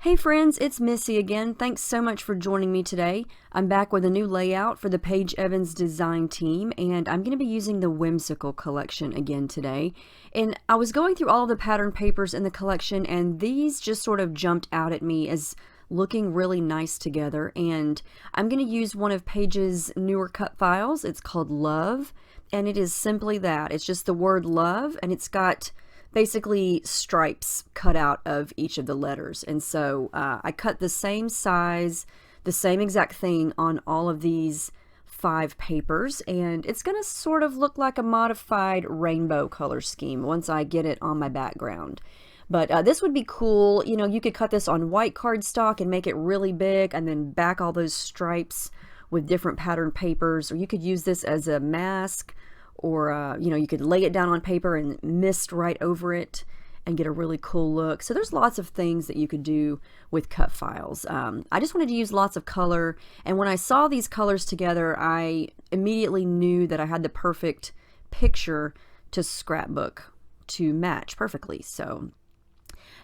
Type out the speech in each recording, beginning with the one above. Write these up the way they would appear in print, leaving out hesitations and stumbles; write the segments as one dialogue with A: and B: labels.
A: Hey friends, it's Missy again. Thanks so much for joining me today. I'm back with a new layout for the Paige Evans design team, and I'm going to be using the Whimsical collection again today. And I was going through all the pattern papers in the collection, and these just sort of jumped out at me as looking really nice together. And I'm going to use one of Paige's newer cut files. It's called Love, and it is simply that. It's just the word love, and it's got basically stripes cut out of each of the letters. And so I cut the same size, the same exact thing on all of these 5 papers, and it's going to sort of look like a modified rainbow color scheme once I get it on my background. But this would be cool. You know, you could cut this on white cardstock and make it really big and then back all those stripes with different pattern papers, or you could use this as a mask, or you know, you could lay it down on paper and mist right over it and get a really cool look. So there's lots of things that you could do with cut files. I just wanted to use lots of color, and when I saw these colors together, I immediately knew that I had the perfect picture to scrapbook to match perfectly. So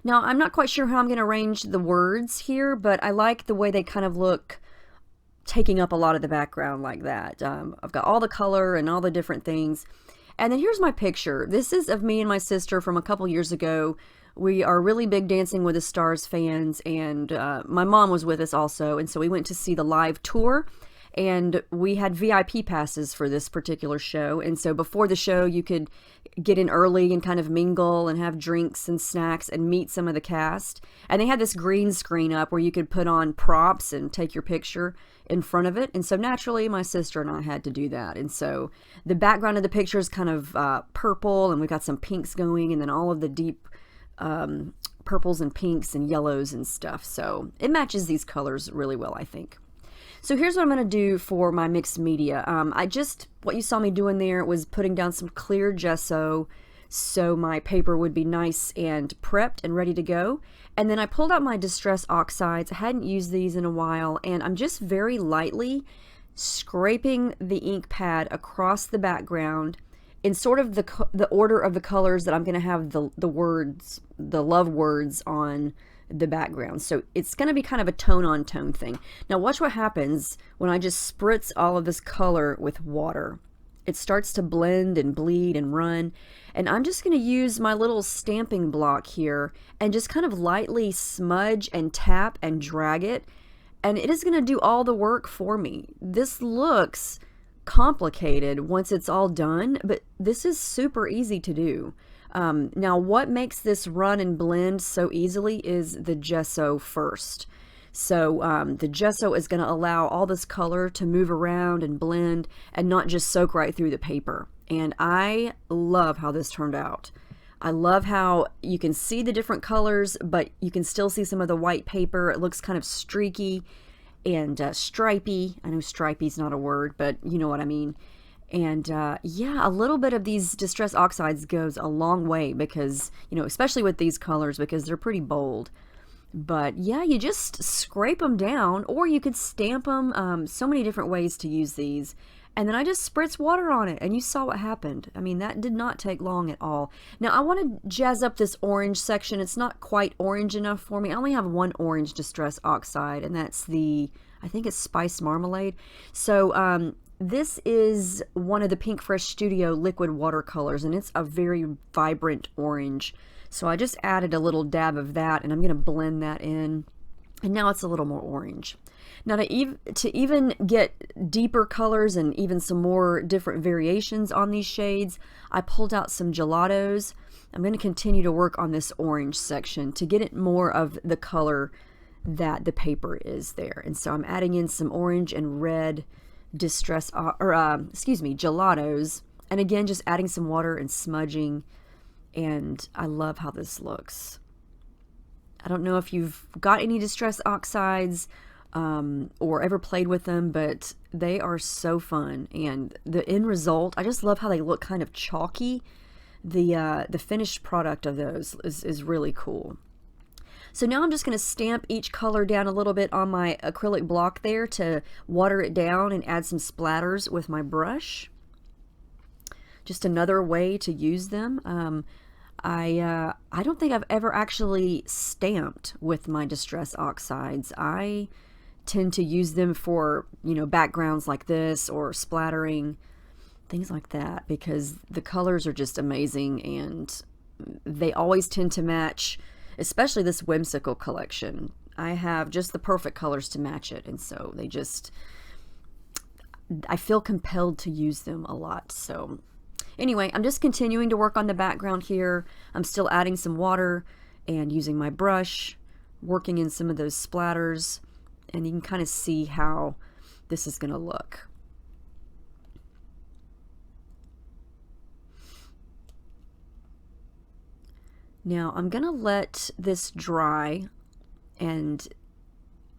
A: now I'm not quite sure how I'm going to arrange the words here, but I like the way they kind of look taking up a lot of the background like that. I've got all the color and all the different things. And then here's my picture. This is of me and my sister from a couple years ago. We are really big Dancing with the Stars fans, and my mom was with us also, and so we went to see the live tour, and we had VIP passes for this particular show. And so before the show, you could get in early and kind of mingle and have drinks and snacks and meet some of the cast. And they had this green screen up where you could put on props and take your picture in front of it. And so naturally, my sister and I had to do that. And so the background of the picture is kind of purple, and we've got some pinks going, and then all of the deep purples and pinks and yellows and stuff. So it matches these colors really well, I think. So here's what I'm going to do for my mixed media. What you saw me doing there was putting down some clear gesso so my paper would be nice and prepped and ready to go. And then I pulled out my Distress Oxides. I hadn't used these in a while, and I'm just very lightly scraping the ink pad across the background in sort of the order of the colors that I'm going to have the words, the love words on the background. So it's going to be kind of a tone on tone thing. Now watch what happens when I just spritz all of this color with water. It starts to blend and bleed and run, and I'm just going to use my little stamping block here and just kind of lightly smudge and tap and drag it, and it is going to do all the work for me. This looks complicated once it's all done, but this is super easy to do. Now what makes this run and blend so easily is the gesso first. So the gesso is going to allow all this color to move around and blend and not just soak right through the paper. And I love how this turned out. I love how you can see the different colors, but you can still see some of the white paper. It looks kind of streaky and stripy. I know stripy is not a word, but you know what I mean. And yeah, a little bit of these Distress Oxides goes a long way because, you know, especially with these colors because they're pretty bold. But yeah, you just scrape them down, or you could stamp them. So many different ways to use these. And then I just spritz water on it, and you saw what happened. I mean, that did not take long at all. Now, I want to jazz up this orange section. It's not quite orange enough for me. I only have one orange Distress Oxide, and that's I think it's Spice Marmalade. So, this is one of the Pink Fresh Studio liquid watercolors, and it's a very vibrant orange. So I just added a little dab of that, and I'm going to blend that in. And now it's a little more orange. Now to even get deeper colors and even some more different variations on these shades, I pulled out some gelatos. I'm going to continue to work on this orange section to get it more of the color that the paper is there. And so I'm adding in some orange and red gelatos, and again just adding some water and smudging, and I love how this looks. I don't know if you've got any Distress Oxides or ever played with them, but they are so fun, and the end result, I just love how they look kind of chalky. The finished product of those is really cool. So now I'm just going to stamp each color down a little bit on my acrylic block there to water it down and add some splatters with my brush. Just another way to use them. I don't think I've ever actually stamped with my Distress Oxides. I tend to use them for, backgrounds like this or splattering, things like that, because the colors are just amazing and they always tend to match, especially this whimsical collection. I have just the perfect colors to match it, and so I feel compelled to use them a lot. So anyway, I'm just continuing to work on the background here. I'm still adding some water and using my brush, working in some of those splatters, and you can kind of see how this is going to look. Now I'm going to let this dry, and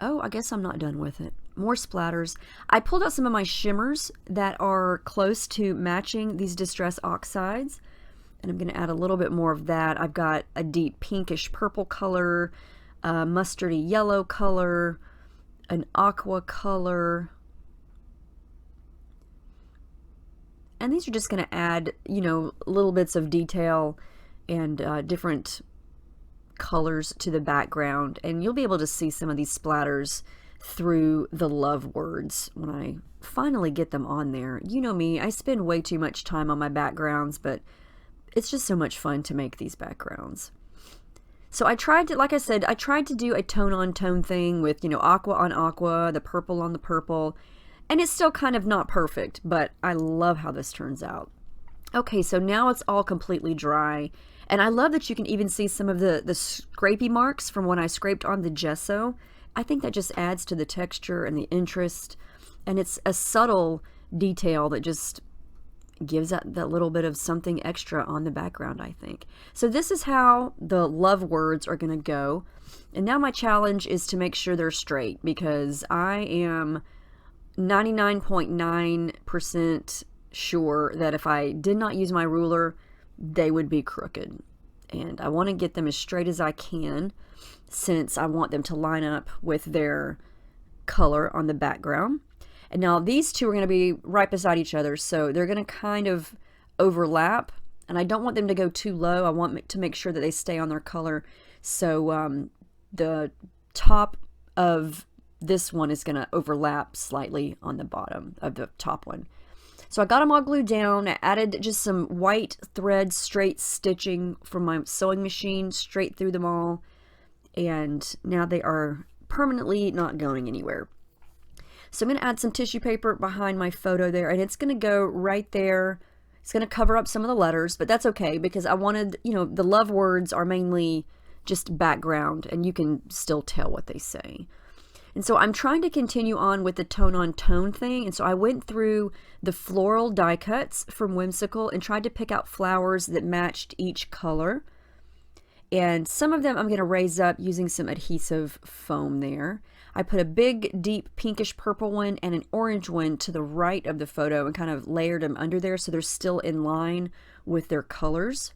A: oh, I guess I'm not done with it. More splatters. I pulled out some of my shimmers that are close to matching these Distress Oxides, and I'm going to add a little bit more of that. I've got a deep pinkish purple color, a mustardy yellow color, an aqua color, and these are just going to add, little bits of detail and different colors to the background, and you'll be able to see some of these splatters through the love words when I finally get them on there. You know me, I spend way too much time on my backgrounds, but it's just so much fun to make these backgrounds. So I tried to, like I said, I tried to do a tone on tone thing with, aqua on aqua, the purple on the purple, and it's still kind of not perfect, but I love how this turns out. Okay, so now it's all completely dry, and I love that you can even see some of the scrapey marks from when I scraped on the gesso. I think that just adds to the texture and the interest, and it's a subtle detail that just gives that little bit of something extra on the background, I think. So this is how the love words are going to go, and now my challenge is to make sure they're straight, because I am 99.9% sure that if I did not use my ruler, they would be crooked, and I want to get them as straight as I can, since I want them to line up with their color on the background. And now these two are going to be right beside each other, so they're going to kind of overlap, and I don't want them to go too low. I want to make sure that they stay on their color. So the top of this one is going to overlap slightly on the bottom of the top one. So I got them all glued down. I added just some white thread straight stitching from my sewing machine straight through them all, and now they are permanently not going anywhere. So I'm going to add some tissue paper behind my photo there, and it's going to go right there. It's going to cover up some of the letters, but that's okay, because I wanted, the love words are mainly just background, and you can still tell what they say. And so I'm trying to continue on with the tone on tone thing, and so I went through the floral die cuts from Whimsical and tried to pick out flowers that matched each color. And some of them I'm going to raise up using some adhesive foam there. I put a big, deep pinkish purple one and an orange one to the right of the photo and kind of layered them under there so they're still in line with their colors.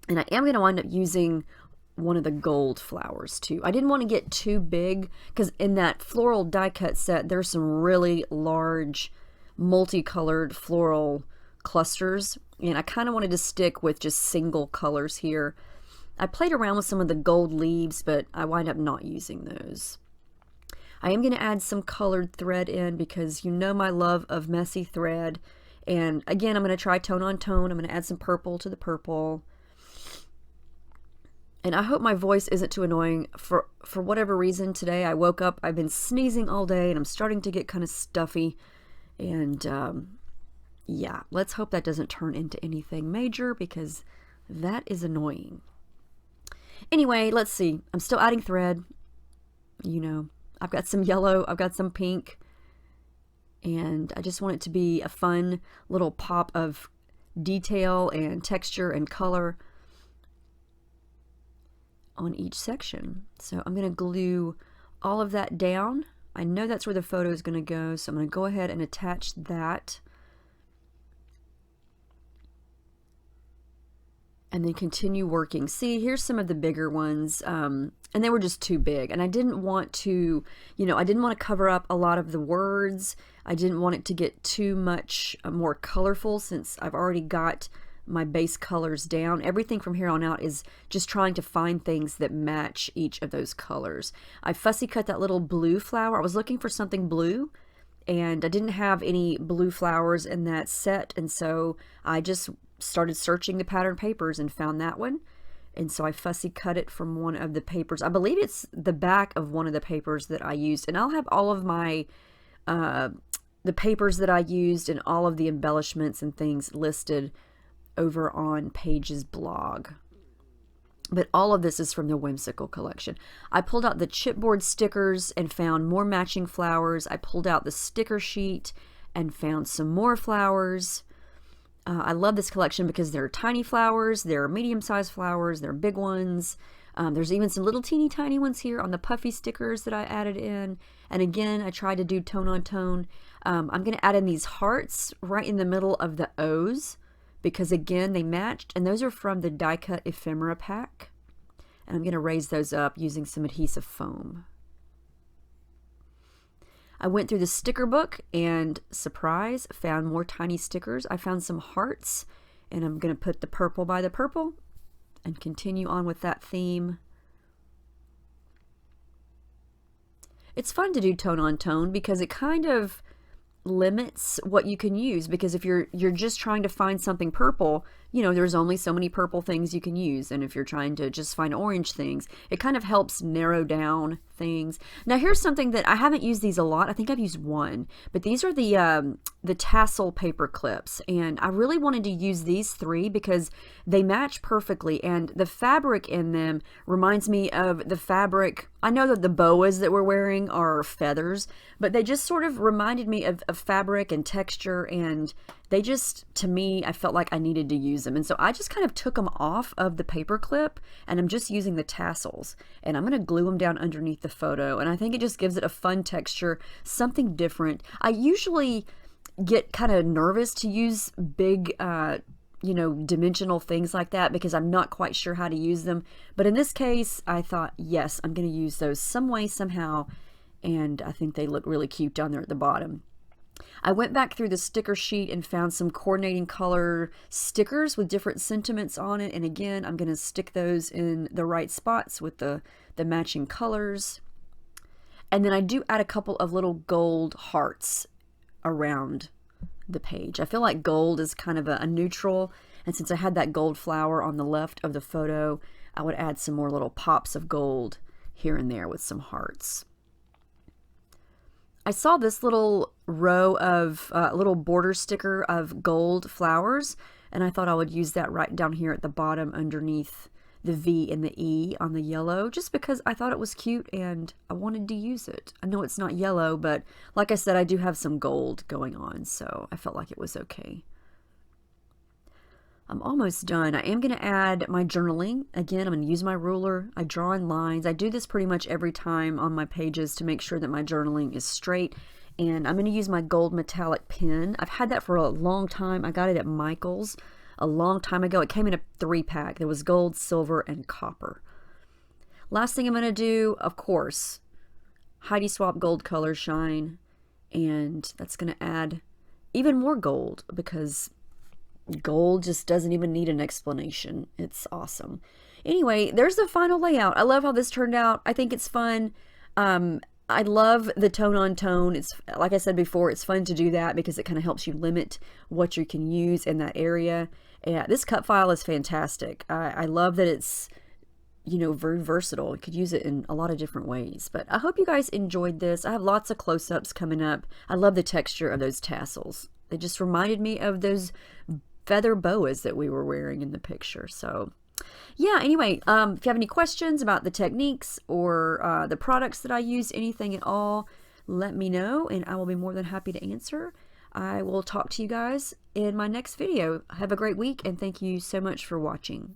A: And I am going to wind up using one of the gold flowers too. I didn't want to get too big, because in that floral die cut set there's some really large multicolored floral clusters, and I kind of wanted to stick with just single colors here. I played around with some of the gold leaves, but I wind up not using those. I am going to add some colored thread in, because my love of messy thread, and again I'm going to try tone on tone. I'm going to add some purple to the purple. And I hope my voice isn't too annoying. For whatever reason today, I woke up, I've been sneezing all day, and I'm starting to get kind of stuffy. And yeah, let's hope that doesn't turn into anything major, because that is annoying. Anyway, let's see. I'm still adding thread. I've got some yellow, I've got some pink, and I just want it to be a fun little pop of detail and texture and color on each section. So I'm going to glue all of that down. I know that's where the photo is going to go, so I'm going to go ahead and attach that. And then continue working. See, here's some of the bigger ones, and they were just too big. And I didn't want to, I didn't want to cover up a lot of the words. I didn't want it to get too much more colorful, since I've already got my base colors down. Everything from here on out is just trying to find things that match each of those colors. I fussy cut that little blue flower. I was looking for something blue, and I didn't have any blue flowers in that set, and so I just started searching the pattern papers and found that one. And so I fussy cut it from one of the papers. I believe it's the back of one of the papers that I used, and I'll have all of my the papers that I used and all of the embellishments and things listed over on Paige's blog. But all of this is from the Whimsical collection. I pulled out the chipboard stickers and found more matching flowers. I pulled out the sticker sheet and found some more flowers. I love this collection because there are tiny flowers, there are medium-sized flowers, there are big ones. There's even some little teeny tiny ones here on the puffy stickers that I added in. And again, I tried to do tone on tone. I'm going to add in these hearts right in the middle of the O's, because again, they matched, and those are from the die cut ephemera pack. And I'm going to raise those up using some adhesive foam. I went through the sticker book and, surprise, found more tiny stickers. I found some hearts, and I'm going to put the purple by the purple and continue on with that theme. It's fun to do tone on tone because it kind of limits what you can use, because if you're just trying to find something purple, you know, there's only so many purple things you can use. And if you're trying to just find orange things, it kind of helps narrow down things. Now here's something that I haven't used these a lot. I think I've used one, but these are the tassel paper clips, and I really wanted to use these three because they match perfectly, and the fabric in them reminds me of the fabric. I know that the boas that we're wearing are feathers, but they just sort of reminded me of fabric and texture, and they just, to me, I felt like I needed to use them. And so I just kind of took them off of the paper clip, and I'm just using the tassels, and I'm going to glue them down underneath the photo. And I think it just gives it a fun texture, something different. I usually get kind of nervous to use big, you know, dimensional things like that because I'm not quite sure how to use them. But in this case, I thought, yes, I'm going to use those some way, somehow. And I think they look really cute down there at the bottom. I went back through the sticker sheet and found some coordinating color stickers with different sentiments on it. And again, I'm going to stick those in the right spots with the matching colors. And then I do add a couple of little gold hearts around the page. I feel like gold is kind of a neutral, and since I had that gold flower on the left of the photo, I would add some more little pops of gold here and there with some hearts. I saw this little row of little border sticker of gold flowers, and I thought I would use that right down here at the bottom underneath the V and the E on the yellow, just because I thought it was cute and I wanted to use it. I know it's not yellow, but like I said, I do have some gold going on, so I felt like it was okay. I'm almost done. I am going to add my journaling. Again, I'm going to use my ruler. I draw in lines. I do this pretty much every time on my pages to make sure that my journaling is straight. And I'm going to use my gold metallic pen. I've had that for a long time. I got it at Michael's a long time ago. It came in a 3-pack. There was gold, silver, and copper. Last thing I'm going to do, of course, Heidi Swapp Gold Color Shine. And that's going to add even more gold because gold just doesn't even need an explanation. It's awesome. Anyway, there's the final layout. I love how this turned out. I think it's fun. I love the tone on tone. It's, like I said before, it's fun to do that because it kind of helps you limit what you can use in that area. Yeah, this cut file is fantastic. I love that it's, you know, very versatile. You could use it in a lot of different ways. But I hope you guys enjoyed this. I have lots of close-ups coming up. I love the texture of those tassels. They just reminded me of those feather boas that we were wearing in the picture. So yeah, anyway, if you have any questions about the techniques or the products that I use, anything at all, let me know and I will be more than happy to answer. I will talk to you guys in my next video. Have a great week and thank you so much for watching.